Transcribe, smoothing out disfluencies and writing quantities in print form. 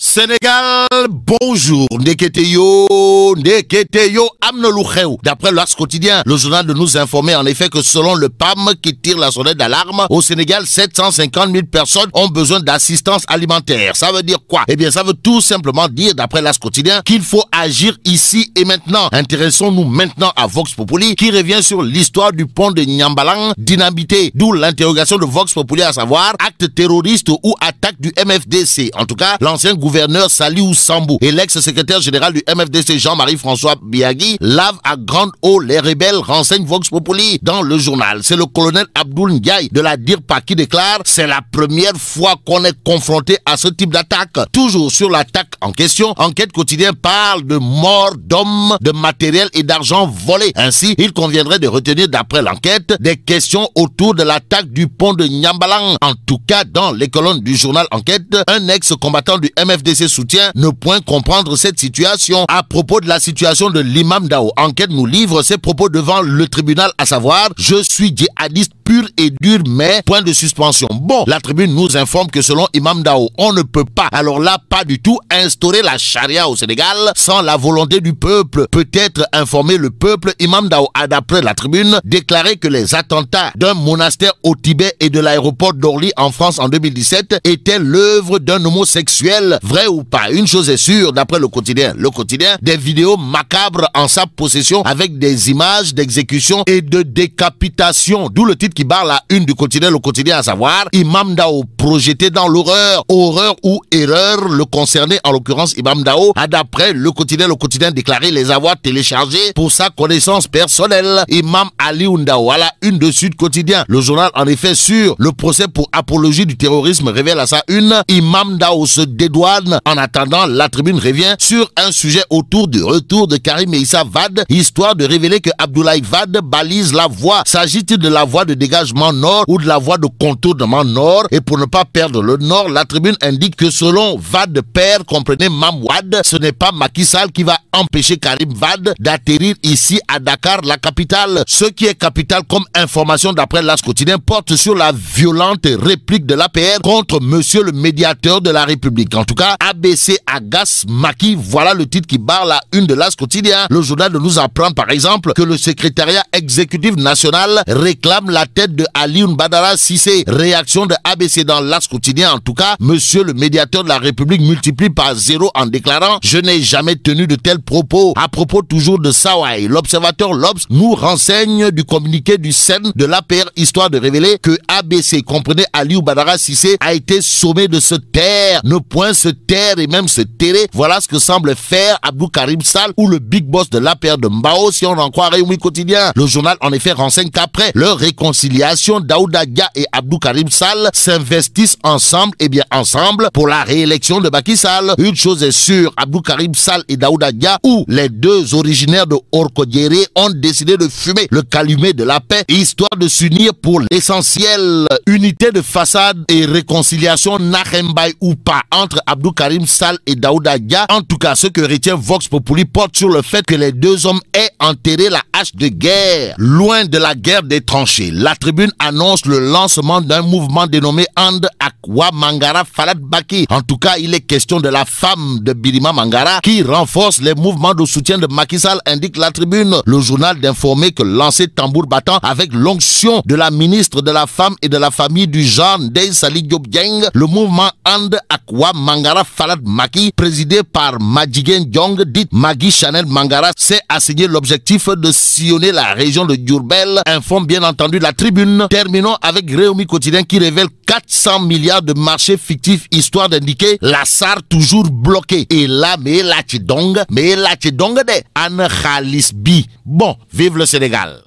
Sénégal, bonjour. Neketeyo, amnolucheu. D'après l'Ars quotidien, le journal de nous informer en effet que selon le PAM qui tire la sonnette d'alarme, au Sénégal, 750 000 personnes ont besoin d'assistance alimentaire. Ça veut dire quoi? Eh bien, ça veut tout simplement dire, d'après l'Ars quotidien, qu'il faut agir ici et maintenant. Intéressons-nous maintenant à Vox Populi, qui revient sur l'histoire du pont de Nyambalang dynamité, d'où l'interrogation de Vox Populi, à savoir acte terroriste ou attaque du MFDC. En tout cas, l'ancien gouverneur Saliou Sambou et l'ex-secrétaire général du MFDC Jean-Marie François Biagui lavent à grande eau les rebelles, renseigne Vox Populi dans le journal. C'est le colonel Abdoul Ndiaye de la DIRPA qui déclare « C'est la première fois qu'on est confronté à ce type d'attaque ». Toujours sur l'attaque en question, Enquête quotidien parle de morts d'hommes, de matériel et d'argent volé. Ainsi, il conviendrait de retenir d'après l'enquête des questions autour de l'attaque du pont de Nyambalang. En tout cas, dans les colonnes du journal Enquête, un ex-combattant du MFDC soutient ne point comprendre cette situation. À propos de la situation de l'imam Dao, Enquête nous livre ses propos devant le tribunal, à savoir « Je suis djihadiste pur et dur, mais point de suspension ». Bon, la tribune nous informe que selon Imam Dao, on ne peut pas, alors là, pas du tout, instaurer la charia au Sénégal sans la volonté du peuple. Peut-être informer le peuple, Imam Dao a, d'après la tribune, déclaré que les attentats d'un monastère au Tibet et de l'aéroport d'Orly en France en 2017 étaient l'œuvre d'un homosexuel. Vrai ou pas? Une chose est sûre, d'après le quotidien, des vidéos macabres en sa possession avec des images d'exécution et de décapitation. D'où le titre qui barre la une du quotidien, le quotidien, à savoir Imam Dao projeté dans l'horreur. Horreur ou erreur, le concerné, en l'occurrence Imam Dao, a d'après le quotidien déclaré les avoir téléchargés pour sa connaissance personnelle. Imam Ali Ndao à la une de Sud Quotidien. Le journal en effet sur le procès pour apologie du terrorisme révèle à sa une Imam Dao se dédouane. En attendant, la tribune revient sur un sujet autour du retour de Karim Meïssa Wade, histoire de révéler que Abdoulaye Wade balise la voie. S'agit-il de la voie de dégagement nord ou de la voie de contournement nord? Et pour ne pas perdre le nord, la tribune indique que selon Wade père, comprenez Mam Wade, ce n'est pas Macky Sall qui va empêcher Karim Wade d'atterrir ici à Dakar, la capitale. Ce qui est capital comme information d'après l'As quotidien porte sur la violente réplique de l'APR contre monsieur le médiateur de la République. En tout cas, ABC agace Macky, voilà le titre qui barre la une de l'As quotidien. Le journal de nous apprend par exemple que le secrétariat exécutif national réclame la tête de Alioune Badara Cissé. Réaction de ABC dans l'As quotidien. En tout cas, monsieur le médiateur de la République multiplie par 0 en déclarant « Je n'ai jamais tenu de tels propos ». À propos toujours de Sawai, l'observateur L'Obs nous renseigne du communiqué du SEN de l'APR, histoire de révéler que ABC, comprenez Aliou Badara Cissé, a été sommé de se taire, ne point se taire et même se terrer. Voilà ce que semble faire Abdou Karim Sall ou le big boss de l'APR de Mbao, si on en croit Réumi Quotidien. Le journal en effet renseigne qu'après leur réconciliation, Daouda Dia et Abdou Karim Sall s'investissent ensemble, et bien ensemble, pour la réélection de Macky Sall. Une chose est sûre, Abdou Karim Sall et Daouda Dia, ou les deux originaires de Orkodjéré, ont décidé de fumer le calumet de la paix, histoire de s'unir pour l'essentiel. Unité de façade et réconciliation Nahembay ou pas entre Abdou Karim Sall et Daouda Dia. En tout cas, ce que retient Vox Populi porte sur le fait que les deux hommes aient enterré la hache de guerre. Loin de la guerre des tranchées, la tribune annonce le lancement d'un mouvement dénommé And Akwa Mangara Falad Baki. En tout cas, il est question de la femme de Birima Mangara qui renforce les mouvements de soutien de Macky Sall, indique la tribune. Le journal d'informer que lancé tambour battant avec l'onction de la ministre de la Femme et de la Famille du genre Ndeye Saly Diop Dieng, le mouvement And Akwa Mangara Falad Maki, présidé par Madjiguène Diong, dite Magui Chanel Mangara, s'est assigné l'objectif de sillonner la région de Diourbel, informe bien entendu la tribune. Terminons avec Réumi Quotidien qui révèle 400 milliards de marchés fictifs, histoire d'indiquer la SAR toujours bloquée. Et là, mais la Tidong de Anne Khalis Bi. Bon, vive le Sénégal.